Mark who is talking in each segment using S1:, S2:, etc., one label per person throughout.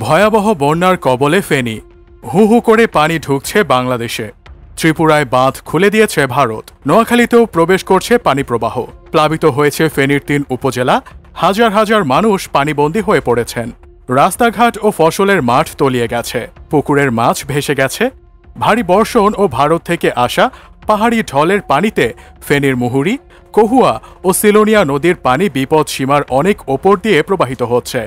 S1: ভয়াবহ বন্যার কবলে ফেনী। হু হু করে পানি ঢুকছে বাংলাদেশে। ত্রিপুরায় বাঁধ খুলে দিয়েছে ভারত। নোয়াখালীতেও প্রবেশ করছে পানি প্রবাহ। প্লাবিত হয়েছে ফেনীর ৩ উপজেলা। হাজার হাজার মানুষ পানিবন্দী হয়ে পড়েছেন। রাস্তাঘাট ও ফসলের মাঠ তলিয়ে গেছে। পুকুরের মাছ ভেসে গেছে। ভারী বর্ষণ ও ভারত থেকে আসা পাহাড়ি ঢলের পানিতে ফেনীর মুহুরী, কহুয়া ও সিলোনিয়া নদীর পানি বিপদ সীমার অনেক ওপর দিয়ে প্রবাহিত হচ্ছে।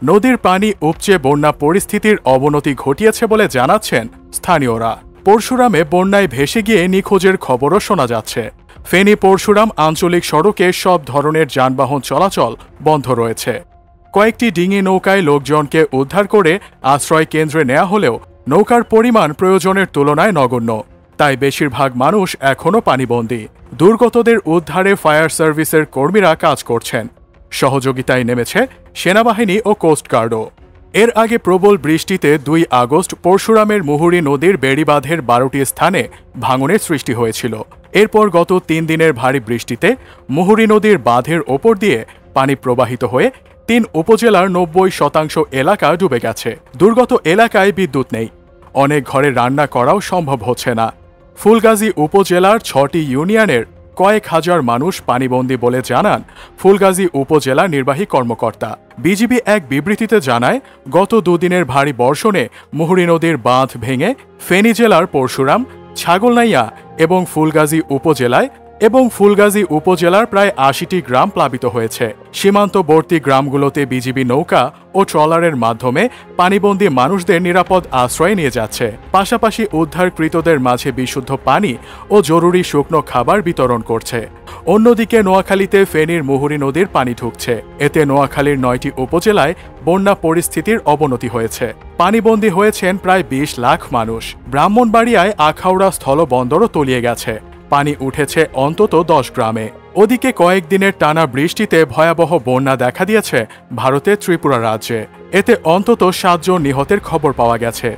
S1: নদীর পানি উপচে বন্যা পরিস্থিতির অবনতি ঘটিয়েছে বলে জানাচ্ছেন স্থানীয়রা। পরশুরামে বন্যায় ভেসে গিয়ে নিখোঁজের খবরও শোনা যাচ্ছে। ফেনী পরশুরাম আঞ্চলিক সড়কে সব ধরনের যানবাহন চলাচল বন্ধ রয়েছে। কয়েকটি ডিঙি নৌকায় লোকজনকে উদ্ধার করে আশ্রয় কেন্দ্রে নেওয়া হলেও নৌকার পরিমাণ প্রয়োজনের তুলনায় নগণ্য। তাই বেশিরভাগ মানুষ এখনও পানিবন্দী। দুর্গতদের উদ্ধারে ফায়ার সার্ভিসের কর্মীরা কাজ করছেন। সহযোগিতায় নেমেছে সেনাবাহিনী ও কোস্টগার্ডও। এর আগে প্রবল বৃষ্টিতে ২ আগস্ট পরশুরামের মুহুরী নদীর বেড়িবাঁধের ১২টি স্থানে ভাঙনের সৃষ্টি হয়েছিল। এরপর গত ৩ দিনের ভারী বৃষ্টিতে মুহুরী নদীর বাঁধের ওপর দিয়ে পানি প্রবাহিত হয়ে ৩ উপজেলার ৯০% এলাকা ডুবে গেছে। দুর্গত এলাকায় বিদ্যুৎ নেই। অনেক ঘরে রান্না করাও সম্ভব হচ্ছে না। ফুলগাজী উপজেলার ৬টি ইউনিয়নের কয়েক হাজার মানুষ পানিবন্দী বলে জানান ফুলগাজী উপজেলা নির্বাহী কর্মকর্তা। বিজিবি এক বিবৃতিতে জানায়, গত দুদিনের ভারী বর্ষণে মুহুরী নদীর বাঁধ ভেঙে ফেনী জেলার পরশুরাম, ছাগলনাইয়া এবং ফুলগাজী উপজেলার প্রায় ৮০টি গ্রাম প্লাবিত হয়েছে। সীমান্তবর্তী গ্রামগুলোতে বিজিবি নৌকা ও ট্রলারের মাধ্যমে পানিবন্দী মানুষদের নিরাপদ আশ্রয়ে নিয়ে যাচ্ছে। পাশাপাশি উদ্ধারকৃতদের মাঝে বিশুদ্ধ পানি ও জরুরি শুকনো খাবার বিতরণ করছে। অন্যদিকে নোয়াখালীতে ফেনীর মুহুরী নদীর পানি ঢুকছে। এতে নোয়াখালীর ৯টি উপজেলায় বন্যা পরিস্থিতির অবনতি হয়েছে। পানিবন্দী হয়েছেন প্রায় ২০ লাখ মানুষ। ব্রাহ্মণবাড়িয়ায় আখাউড়া স্থলবন্দরও তলিয়ে গেছে। পানি উঠেছে অন্তত ১০ গ্রামে। ওদিকে কয়েকদিনের টানা বৃষ্টিতে ভয়াবহ বন্যা দেখা দিয়েছে ভারতের ত্রিপুরা রাজ্যে। এতে অন্তত ৭ জন নিহতের খবর পাওয়া গেছে।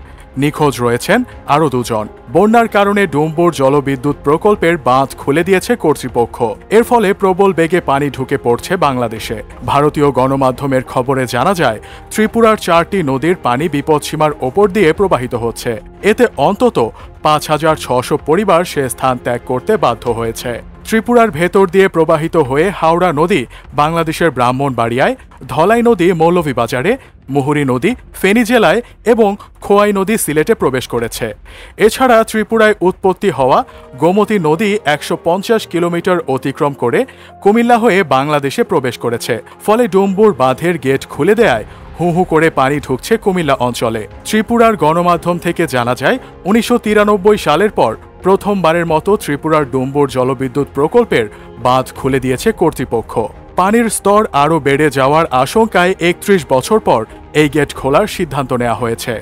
S1: নিখোঁজ রয়েছেন আরও ২ জন। বন্যার কারণে ডুম্বুর জলবিদ্যুৎ প্রকল্পের বাঁধ খুলে দিয়েছে কর্তৃপক্ষ। এর ফলে প্রবল বেগে পানি ঢুকে পড়ছে বাংলাদেশে। ভারতীয় গণমাধ্যমের খবরে জানা যায়, ত্রিপুরার ৪টি নদীর পানি বিপদসীমার ওপর দিয়ে প্রবাহিত হচ্ছে। এতে অন্তত ৫,৬০০ পরিবার সে স্থান ত্যাগ করতে বাধ্য হয়েছে। ত্রিপুরার ভেতর দিয়ে প্রবাহিত হয়ে হাওড়া নদী বাংলাদেশের ব্রাহ্মণবাড়িয়ায়, ধলাই নদী মৌলভীবাজারে, মুহুরী নদী ফেনী জেলায় এবং খোয়াই নদী সিলেটে প্রবেশ করেছে। এছাড়া ত্রিপুরায় উৎপত্তি হওয়া গোমতী নদী ১৫০ কিলোমিটার অতিক্রম করে কুমিল্লা হয়ে বাংলাদেশে প্রবেশ করেছে। ফলে ডুম্বুর বাঁধের গেট খুলে দেয়ায় হু হু করে পানি ঢুকছে কুমিল্লা অঞ্চলে। ত্রিপুরার গণমাধ্যম থেকে জানা যায়, ১৯৯৩ সালের পর প্রথমবারের মতো ত্রিপুরার ডুম্বুর জলবিদ্যুৎ প্রকল্পের বাঁধ খুলে দিয়েছে কর্তৃপক্ষ। পানির স্তর আরও বেড়ে যাওয়ার আশঙ্কায় ৩১ বছর পর এই গেট খোলার সিদ্ধান্ত নেওয়া হয়েছে।